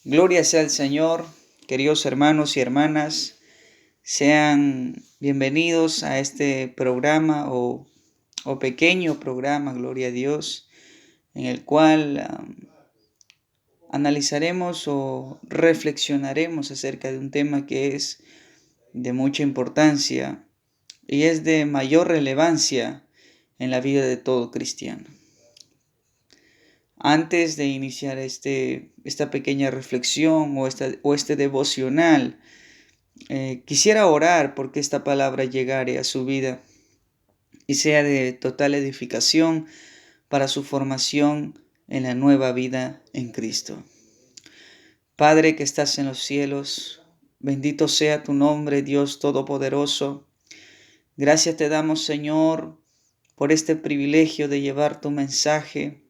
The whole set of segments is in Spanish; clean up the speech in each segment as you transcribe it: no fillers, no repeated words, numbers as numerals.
Gloria sea al Señor, queridos hermanos y hermanas, sean bienvenidos a este programa o pequeño programa, Gloria a Dios, en el cual analizaremos o reflexionaremos acerca de un tema que es de mucha importancia y es de mayor relevancia en la vida de todo cristiano. Antes de iniciar esta pequeña reflexión o este devocional, quisiera orar porque esta palabra llegare a su vida y sea de total edificación para su formación en la nueva vida en Cristo. Padre que estás en los cielos, bendito sea tu nombre, Dios Todopoderoso. Gracias te damos, Señor, por este privilegio de llevar tu mensaje.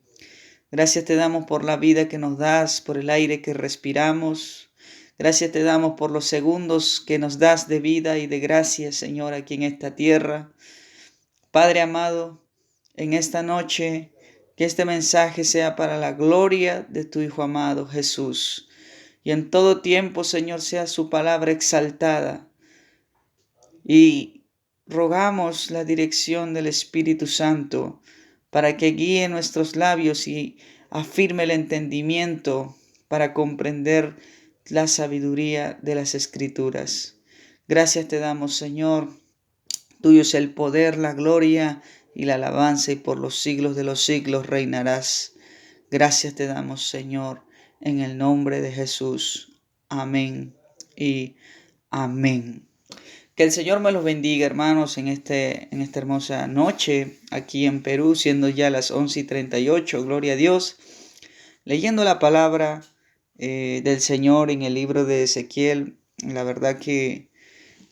Gracias te damos por la vida que nos das, por el aire que respiramos. Gracias te damos por los segundos que nos das de vida y de gracia, Señor, aquí en esta tierra. Padre amado, en esta noche, que este mensaje sea para la gloria de tu Hijo amado Jesús. Y en todo tiempo, Señor, sea su palabra exaltada. Y rogamos la dirección del Espíritu Santo para que guíe nuestros labios y afirme el entendimiento para comprender la sabiduría de las Escrituras. Gracias te damos, Señor. Tuyo es el poder, la gloria y la alabanza, y por los siglos de los siglos reinarás. Gracias te damos, Señor, en el nombre de Jesús. Amén y amén. Que el Señor me los bendiga, hermanos, en esta hermosa noche aquí en Perú, siendo ya las 11:38. Gloria a Dios. Leyendo la palabra del Señor en el libro de Ezequiel. La verdad que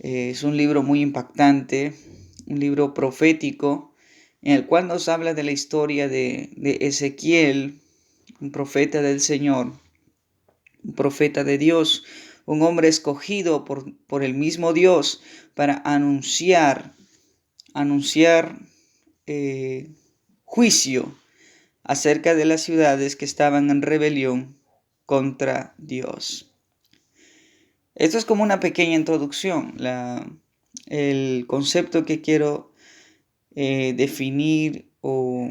es un libro muy impactante, un libro profético, en el cual nos habla de la historia de Ezequiel, un profeta del Señor, un profeta de Dios, un hombre escogido por el mismo Dios para anunciar juicio acerca de las ciudades que estaban en rebelión contra Dios. Esto es como una pequeña introducción. El concepto que quiero definir o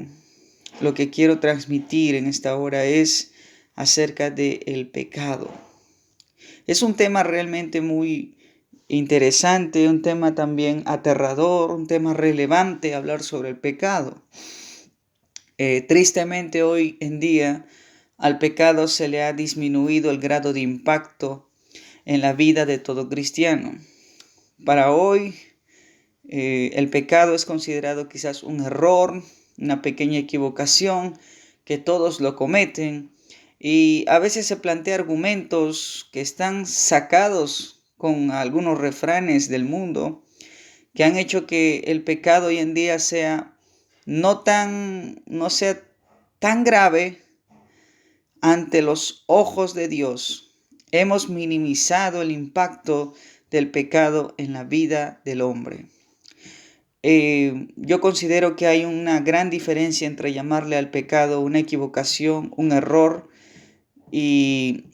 lo que quiero transmitir en esta hora es acerca del pecado. Es un tema realmente muy interesante, un tema también aterrador, un tema relevante hablar sobre el pecado. Tristemente hoy en día al pecado se le ha disminuido el grado de impacto en la vida de todo cristiano. Para hoy el pecado es considerado quizás un error, una pequeña equivocación que todos lo cometen, y a veces se plantea argumentos que están sacados con algunos refranes del mundo que han hecho que el pecado hoy en día no sea tan grave ante los ojos de Dios. Hemos minimizado el impacto del pecado en la vida del hombre. Yo considero que hay una gran diferencia entre llamarle al pecado una equivocación, un error y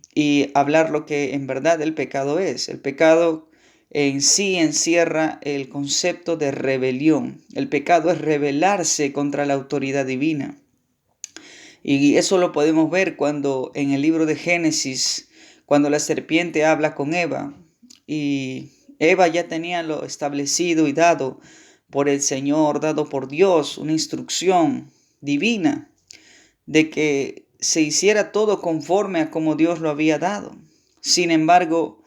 hablar lo que en verdad el pecado es. El pecado en sí encierra el concepto de rebelión. El pecado es rebelarse contra la autoridad divina. Y eso lo podemos ver cuando en el libro de Génesis, cuando la serpiente habla con Eva, y Eva ya tenía lo establecido y dado por el Señor, dado por Dios, una instrucción divina de que se hiciera todo conforme a como Dios lo había dado. Sin embargo,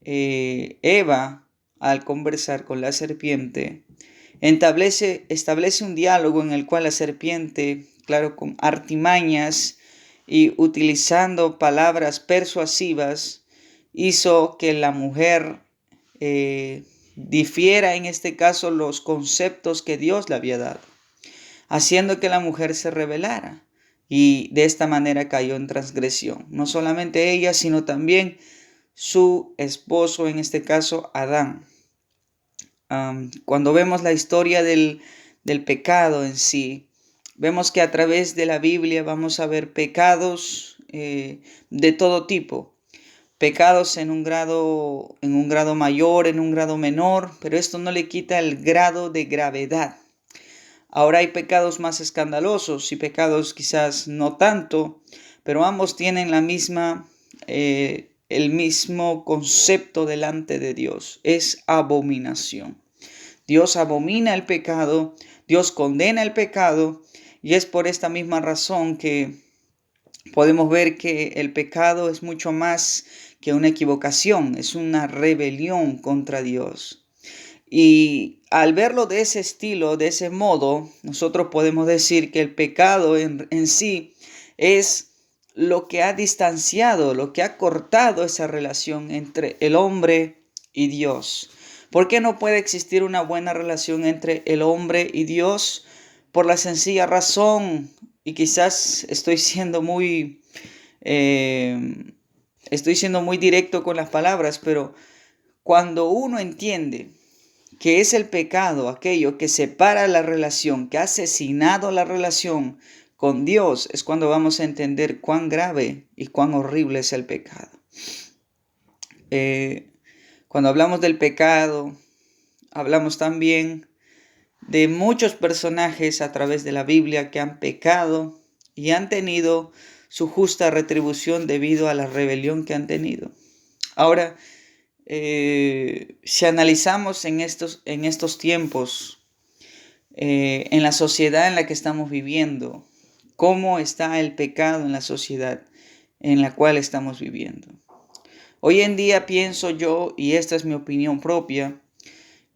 Eva, al conversar con la serpiente, establece un diálogo en el cual la serpiente, claro, con artimañas y utilizando palabras persuasivas, hizo que la mujer difiera en este caso los conceptos que Dios le había dado, haciendo que la mujer se rebelara y de esta manera cayó en transgresión. No solamente ella, sino también su esposo, en este caso Adán. Cuando vemos la historia del pecado en sí, vemos que a través de la Biblia vamos a ver pecados de todo tipo. pecados en un grado mayor, en un grado menor, pero esto no le quita el grado de gravedad. Ahora hay pecados más escandalosos y pecados quizás no tanto, pero ambos tienen el mismo concepto delante de Dios. Es abominación. Dios abomina el pecado, Dios condena el pecado, y es por esta misma razón que podemos ver que el pecado es mucho más que una equivocación, es una rebelión contra Dios. Y al verlo de ese estilo, de ese modo, nosotros podemos decir que el pecado en sí es lo que ha distanciado, lo que ha cortado esa relación entre el hombre y Dios. ¿Por qué no puede existir una buena relación entre el hombre y Dios? Por la sencilla razón, y quizás eh, estoy siendo muy directo con las palabras, pero cuando uno entiende que es el pecado aquello que separa la relación, que ha asesinado la relación con Dios, es cuando vamos a entender cuán grave y cuán horrible es el pecado. Eh, Cuando hablamos del pecado, hablamos también de muchos personajes a través de la Biblia que han pecado y han tenido su justa retribución debido a la rebelión que han tenido. Ahora, si analizamos en estos tiempos, en la sociedad en la que estamos viviendo, cómo está el pecado en la sociedad en la cual estamos viviendo. Hoy en día pienso yo, y esta es mi opinión propia,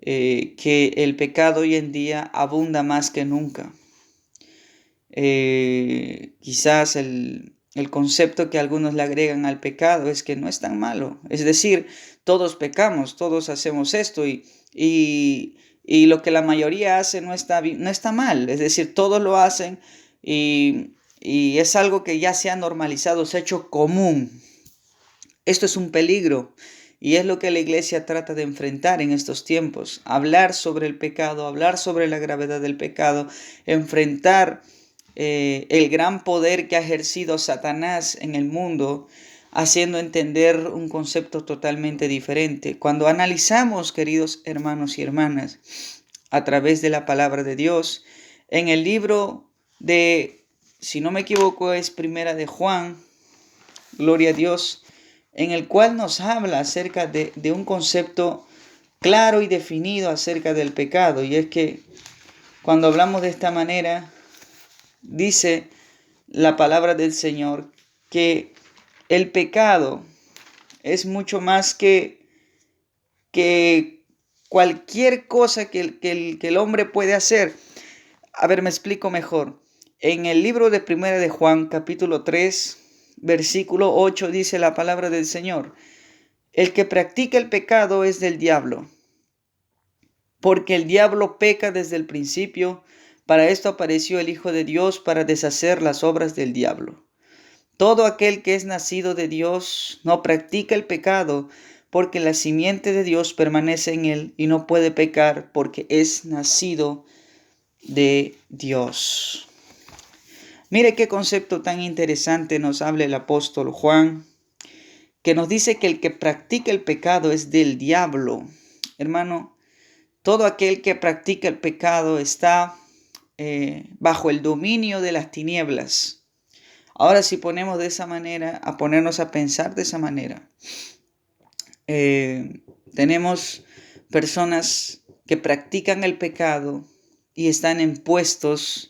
que el pecado hoy en día abunda más que nunca. Quizás el concepto que algunos le agregan al pecado es que no es tan malo. Es decir, todos pecamos, todos hacemos esto y lo que la mayoría hace no está mal. Es decir, todos lo hacen y es algo que ya se ha normalizado, se ha hecho común. Esto es un peligro y es lo que la iglesia trata de enfrentar en estos tiempos. Hablar sobre el pecado, hablar sobre la gravedad del pecado, enfrentar el gran poder que ha ejercido Satanás en el mundo, haciendo entender un concepto totalmente diferente. Cuando analizamos, queridos hermanos y hermanas, a través de la palabra de Dios, en el libro de, si no me equivoco, es Primera de Juan, gloria a Dios, en el cual nos habla acerca de un concepto claro y definido acerca del pecado. Y es que cuando hablamos de esta manera, dice la palabra del Señor que el pecado es mucho más que cualquier cosa que el hombre puede hacer. A ver, me explico mejor. En el libro de Primera de Juan, capítulo 3, versículo 8, dice la palabra del Señor: el que practica el pecado es del diablo, porque el diablo peca desde el principio. Para esto apareció el Hijo de Dios, para deshacer las obras del diablo. Todo aquel que es nacido de Dios no practica el pecado, porque la simiente de Dios permanece en él y no puede pecar porque es nacido de Dios. Mire qué concepto tan interesante nos habla el apóstol Juan, que nos dice que el que practica el pecado es del diablo. Hermano, todo aquel que practica el pecado está bajo el dominio de las tinieblas. Ahora, si ponemos de esa manera, a ponernos a pensar de esa manera, tenemos personas que practican el pecado y están en puestos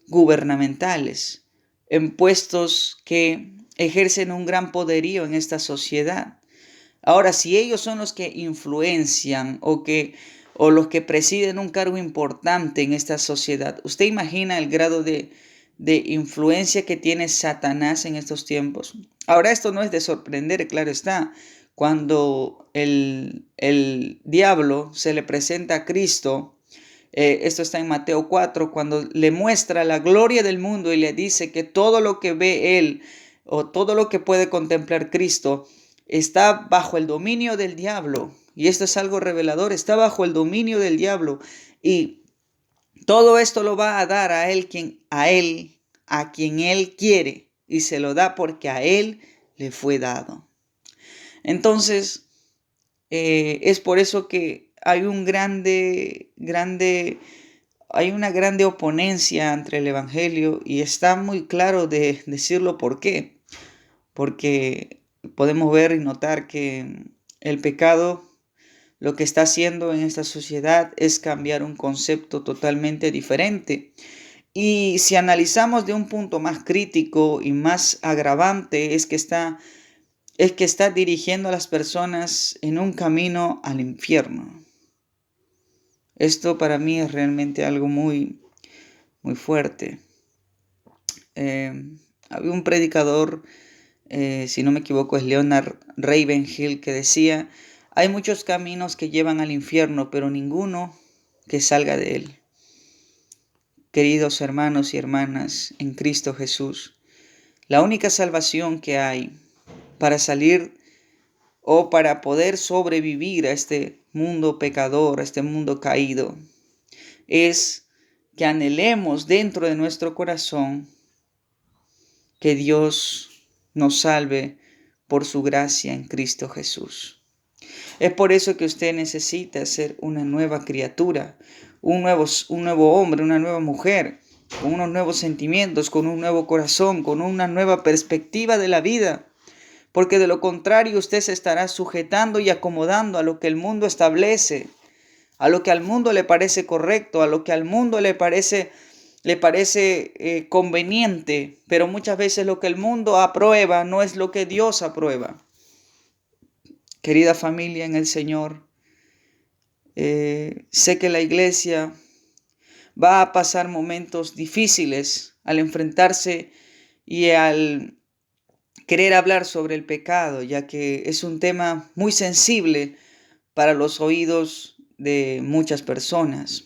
gubernamentales, en puestos que ejercen un gran poderío en esta sociedad. Ahora, si ellos son los que influencian o los que presiden un cargo importante en esta sociedad, ¿usted imagina el grado de influencia que tiene Satanás en estos tiempos? Ahora, esto no es de sorprender, claro está. Cuando el diablo se le presenta a Cristo, esto está en Mateo 4, cuando le muestra la gloria del mundo y le dice que todo lo que ve él o todo lo que puede contemplar Cristo está bajo el dominio del diablo. Y esto es algo revelador, está bajo el dominio del diablo. Y todo esto lo va a dar a quien él quiere. Y se lo da porque a él le fue dado. Entonces, es por eso que hay hay una grande oponencia entre el Evangelio, y está muy claro de decirlo por qué. Porque podemos ver y notar que el pecado lo que está haciendo en esta sociedad es cambiar un concepto totalmente diferente. Y si analizamos de un punto más crítico y más agravante, es que está dirigiendo a las personas en un camino al infierno. Esto para mí es realmente algo muy, muy fuerte. Había un predicador, si no me equivoco, es Leonard Ravenhill, que decía: hay muchos caminos que llevan al infierno, pero ninguno que salga de él. Queridos hermanos y hermanas en Cristo Jesús, la única salvación que hay para salir o para poder sobrevivir a este mundo pecador, a este mundo caído, es que anhelemos dentro de nuestro corazón que Dios nos salve por su gracia en Cristo Jesús. Es por eso que usted necesita ser una nueva criatura, un nuevo hombre, una nueva mujer, con unos nuevos sentimientos, con un nuevo corazón, con una nueva perspectiva de la vida. Porque de lo contrario usted se estará sujetando y acomodando a lo que el mundo establece, a lo que al mundo le parece correcto, a lo que al mundo le parece conveniente, pero muchas veces lo que el mundo aprueba no es lo que Dios aprueba. Querida familia en el Señor, sé que la iglesia va a pasar momentos difíciles al enfrentarse y al querer hablar sobre el pecado, ya que es un tema muy sensible para los oídos de muchas personas.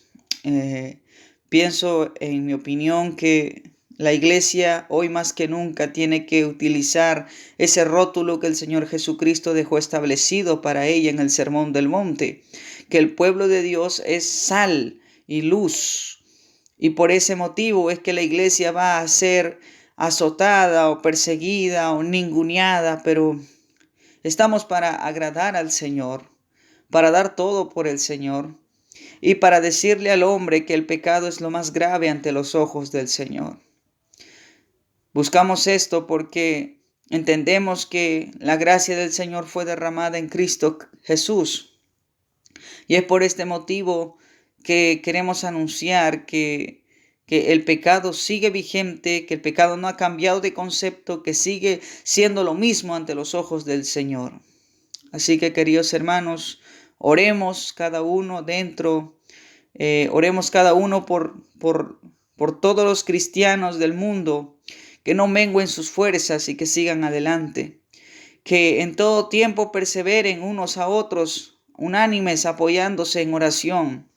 Pienso, en mi opinión, que la iglesia hoy más que nunca tiene que utilizar ese rótulo que el Señor Jesucristo dejó establecido para ella en el Sermón del Monte, que el pueblo de Dios es sal y luz. Y por ese motivo es que la iglesia va a ser azotada o perseguida o ninguneada, pero estamos para agradar al Señor, para dar todo por el Señor y para decirle al hombre que el pecado es lo más grave ante los ojos del Señor. Buscamos esto porque entendemos que la gracia del Señor fue derramada en Cristo Jesús. Y es por este motivo que queremos anunciar que el pecado sigue vigente, que el pecado no ha cambiado de concepto, que sigue siendo lo mismo ante los ojos del Señor. Así que, queridos hermanos, oremos cada uno oremos cada uno por todos los cristianos del mundo, que no mengüen sus fuerzas y que sigan adelante, que en todo tiempo perseveren unos a otros, unánimes, apoyándose en oración.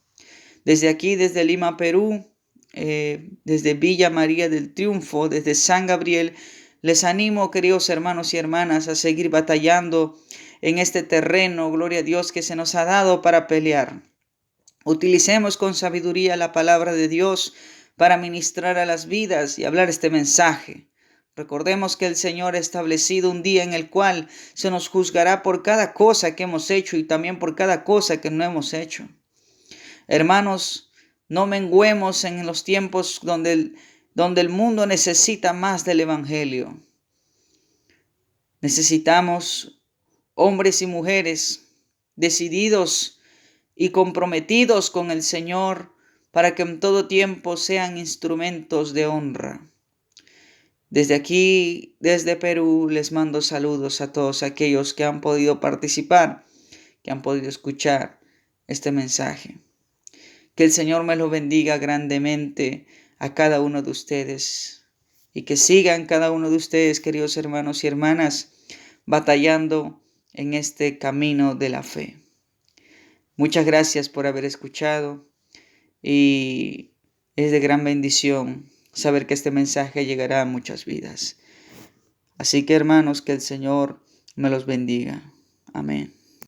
Desde aquí, desde Lima, Perú, desde Villa María del Triunfo, desde San Gabriel, les animo, queridos hermanos y hermanas, a seguir batallando en este terreno, gloria a Dios, que se nos ha dado para pelear. Utilicemos con sabiduría la palabra de Dios para ministrar a las vidas y hablar este mensaje. Recordemos que el Señor ha establecido un día en el cual se nos juzgará por cada cosa que hemos hecho y también por cada cosa que no hemos hecho. Hermanos, no menguemos en los tiempos donde el mundo necesita más del Evangelio. Necesitamos hombres y mujeres decididos y comprometidos con el Señor para que en todo tiempo sean instrumentos de honra. Desde aquí, desde Perú, les mando saludos a todos aquellos que han podido participar, que han podido escuchar este mensaje. Que el Señor me lo bendiga grandemente a cada uno de ustedes y que sigan cada uno de ustedes, queridos hermanos y hermanas, batallando en este camino de la fe. Muchas gracias por haber escuchado y es de gran bendición saber que este mensaje llegará a muchas vidas. Así que, hermanos, que el Señor me los bendiga. Amén.